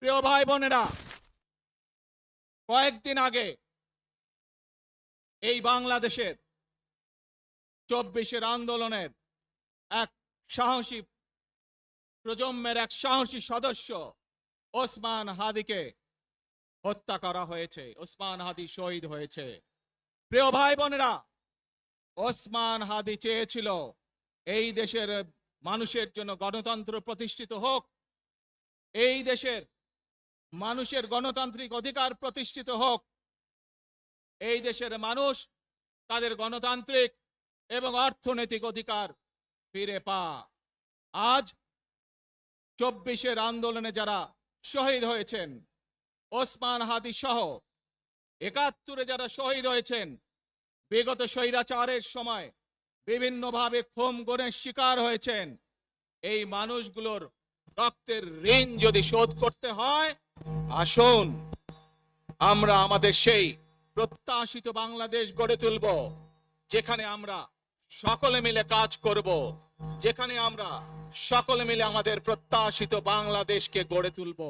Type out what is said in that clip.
প্রিয় ভাই বোনেরা, কয়েকদিন আগে এই বাংলাদেশের 24-এর আন্দোলনের এক সাহসী প্রজন্মের এক সাহসী সদস্য ওসমান হাদিকে হত্যা করা হয়েছে। ওসমান হাদি শহীদ হয়েছে। প্রিয় ভাই বোনেরা, ওসমান হাদি চেয়েছিল এই দেশের মানুষের জন্য গণতন্ত্র প্রতিষ্ঠিত হোক, এই দেশের মানুষের গণতান্ত্রিক অধিকার প্রতিষ্ঠিত হোক, এই দেশের মানুষ তাদের গণতান্ত্রিক এবং অর্থনৈতিক অধিকার ফিরে পা। আজ 24-এর আন্দোলনে যারা শহীদ হয়েছেন, ওসমান হাদি সহ 71-এ যারা শহীদ হয়েছেন, বিগত স্বৈরাচারের সময় বিভিন্নভাবে খুন গুমের শিকার হয়েছেন, এই মানুষগুলোর রক্তের ঋণ যদি শোধ করতে হয়, আসুন আমরা আমাদের সেই প্রত্যাশিত বাংলাদেশ গড়ে তুলব, যেখানে আমরা সকলে মিলে কাজ করব, যেখানে আমরা সকলে মিলে আমাদের প্রত্যাশিত বাংলাদেশকে গড়ে তুলব।